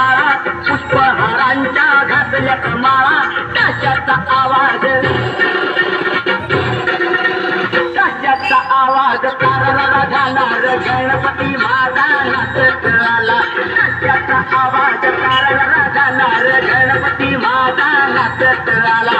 माळा पुष्पहारांच्या घातल्या माळा काशाचा आवाज तारला घालणार गणपती माझा नाचत आला काशाचा आवाज तारला घालणार गणपती माझा नाचत आला